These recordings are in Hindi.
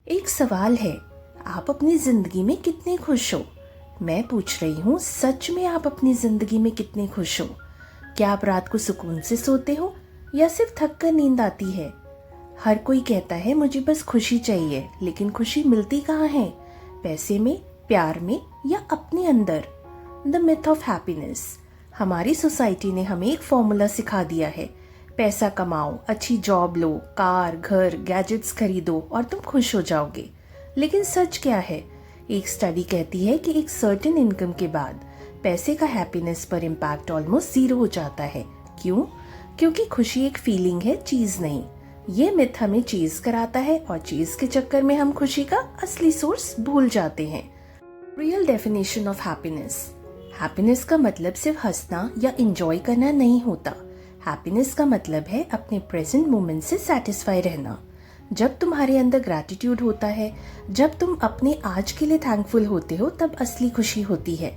एक सवाल है, आप अपनी जिंदगी में कितने खुश हो? मैं पूछ रही हूँ, सच में आप अपनी जिंदगी में कितने खुश हो? क्या आप रात को सुकून से सोते हो या सिर्फ थक कर नींद आती है? हर कोई कहता है मुझे बस खुशी चाहिए, लेकिन खुशी मिलती कहाँ है? पैसे में, प्यार में या अपने अंदर? The myth of happiness. हमारी सोसाइटी ने हमें एक फॉर्मूला सिखा दिया है, पैसा कमाओ, अच्छी जॉब लो, कार, घर, गैजेट्स खरीदो और तुम खुश हो जाओगे। लेकिन सच क्या है? एक स्टडी कहती है कि एक सर्टेन इनकम के बाद पैसे का हैप्पीनेस पर इम्पैक्ट ऑलमोस्ट जीरो हो जाता है। क्यों? क्योंकि खुशी एक फीलिंग है, चीज नहीं। ये मिथ हमें चीज कराता है और चीज के चक्कर में हम खुशी का असली सोर्स भूल जाते हैं। Real definition of happiness. Happiness का मतलब सिर्फ हंसना या इंजॉय करना नहीं होता। हैप्पीनेस का मतलब है अपने प्रेजेंट मोमेंट से सेटिस्फाई रहना। जब तुम्हारे अंदर ग्रैटिट्यूड होता है, जब तुम अपने आज के लिए थैंकफुल होते हो, तब असली खुशी होती है।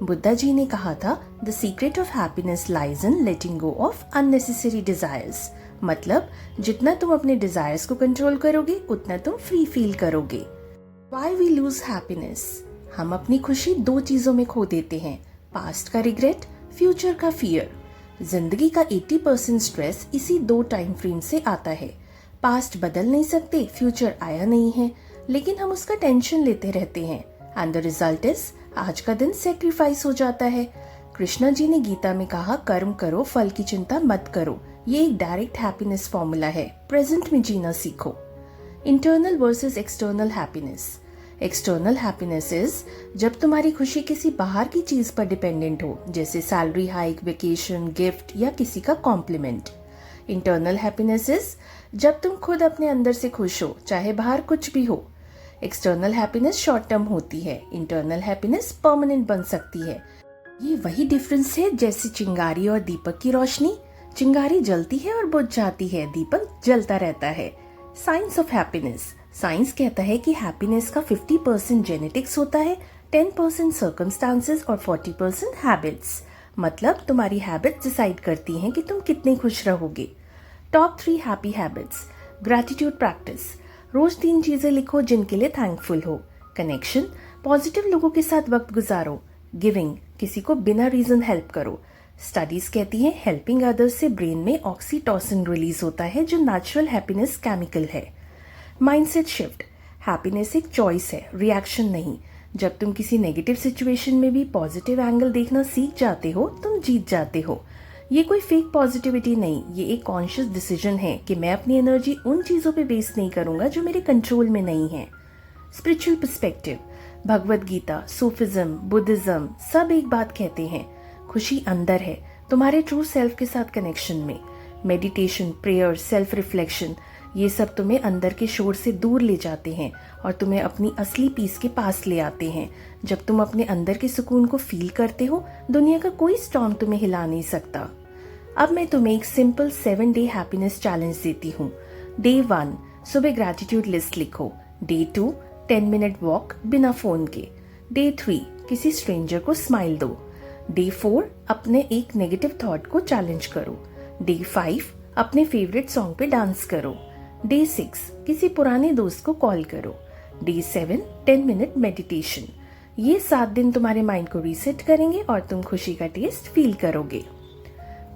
बुद्धा जी ने कहा था, the secret of happiness lies in letting go of unnecessary desires. मतलब जितना तुम अपने डिजायर्स को कंट्रोल करोगे, उतना तुम फ्री फील करोगे। Why we lose happiness? हम अपनी खुशी दो चीजों में खो देते हैं, पास्ट का रिग्रेट, फ्यूचर का फियर। जिंदगी का 80% स्ट्रेस इसी दो टाइम फ्रेम से आता है। पास्ट बदल नहीं सकते, फ्यूचर आया नहीं है, लेकिन हम उसका टेंशन लेते रहते हैं। एंड द रिजल्ट इज आज का दिन सेक्रीफाइस हो जाता है। कृष्णा जी ने गीता में कहा, कर्म करो, फल की चिंता मत करो। ये एक डायरेक्ट हैप्पीनेस फॉर्मूला है। प्रेजेंट में जीना सीखो। Internal versus external happiness. External happiness is जब तुम्हारी खुशी किसी बाहर की चीज पर डिपेंडेंट हो, जैसे सैलरी हाइक, वेकेशन, गिफ्ट या किसी का कॉम्प्लीमेंट। इंटरनल हैप्पीनेस इज जब तुम खुद अपने अंदर से खुश हो, चाहे बाहर कुछ भी हो। एक्सटर्नल हैप्पीनेस शॉर्ट टर्म होती है, इंटरनल हैप्पीनेस परमानेंट बन सकती है। ये वही डिफरेंस है जैसे चिंगारी और दीपक की रोशनी। चिंगारी जलती है और बुझ जाती है, दीपक जलता रहता है। Science of happiness. साइंस कहता है कि हैप्पीनेस का 50% जेनेटिक्स होता है, 10% सर्कमस्टांसेस और 40% हैबिट्स। मतलब तुम्हारी हैबिट्स डिसाइड करती हैं कि तुम कितने खुश रहोगे। Top 3 happy habits. Gratitude practice. रोज 3 चीजें लिखो जिनके लिए थैंकफुल हो। कनेक्शन, पॉजिटिव लोगों के साथ वक्त गुजारो। गिविंग, किसी को बिना रीजन हेल्प करो। स्टडीज कहती हैं हेल्पिंग अदर्स से ब्रेन में ऑक्सीटोसिन रिलीज होता है, जो नेचुरल हैप्पीनेस केमिकल है। Mindset shift. हैप्पीनेस एक चॉइस है, रिएक्शन नहीं। जब तुम किसी नेगेटिव सिचुएशन में भी पॉजिटिव एंगल देखना सीख जाते हो, तुम जीत जाते हो। ये कोई फेक पॉजिटिविटी नहीं, ये एक कॉन्शियस डिसीजन है कि मैं अपनी एनर्जी उन चीजों पे वेस्ट नहीं करूंगा जो मेरे कंट्रोल में नहीं है। Spiritual perspective. Bhagavad Gita, Sufism, Buddhism सब एक बात कहते हैं, खुशी अंदर है, तुम्हारे ट्रू सेल्फ के साथ कनेक्शन में। मेडिटेशन, प्रेयर, सेल्फ रिफ्लेक्शन, ये सब तुम्हें अंदर के शोर से दूर ले जाते हैं और तुम्हें अपनी असली पीस के पास ले आते हैं। जब तुम अपने अंदर के सुकून को फील करते हो, दुनिया का कोई स्टॉर्म तुम्हें हिला नहीं सकता। अब मैं तुम्हें एक सिंपल 7 डे हैप्पीनेस चैलेंज देती हूँ। डे 1, सुबह ग्रैटिट्यूड लिस्ट लिखो। डे 2, 10 मिनट वॉक बिना फोन के। डे 3, किसी स्ट्रेंजर को स्माइल दो। डे 4, अपने एक नेगेटिव थॉट को चैलेंज करो। डे 5, अपने फेवरेट सॉन्ग पे डांस करो। डे 6, किसी पुराने दोस्त को कॉल करो। Day 7, 10 minute meditation. ये 7 दिन तुम्हारे माइंड को रीसेट करेंगे और तुम खुशी का टेस्ट फील करोगे।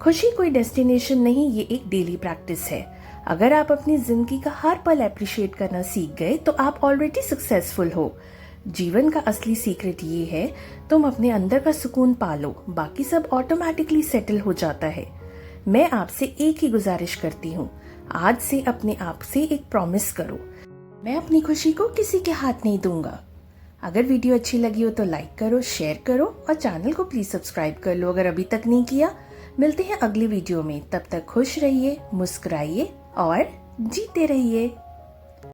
खुशी कोई डेस्टिनेशन नहीं, ये एक डेली प्रैक्टिस है। अगर आप अपनी जिंदगी का हर पल अप्रिशिएट करना सीख गए तो आप ऑलरेडी सक्सेसफुल हो। जीवन का असली सीक्रेट ये है, तुम अपने अंदर का सुकून पालो, बाकी सब ऑटोमेटिकली सेटल हो जाता है। मैं आपसे एक ही गुजारिश करती हूँ, आज से अपने आप से एक प्रॉमिस करो, मैं अपनी खुशी को किसी के हाथ नहीं दूंगा। अगर वीडियो अच्छी लगी हो तो लाइक करो, शेयर करो और चैनल को प्लीज सब्सक्राइब कर लो अगर अभी तक नहीं किया। मिलते हैं अगली वीडियो में, तब तक खुश रहिए, मुस्कुराइए और जीते रहिए।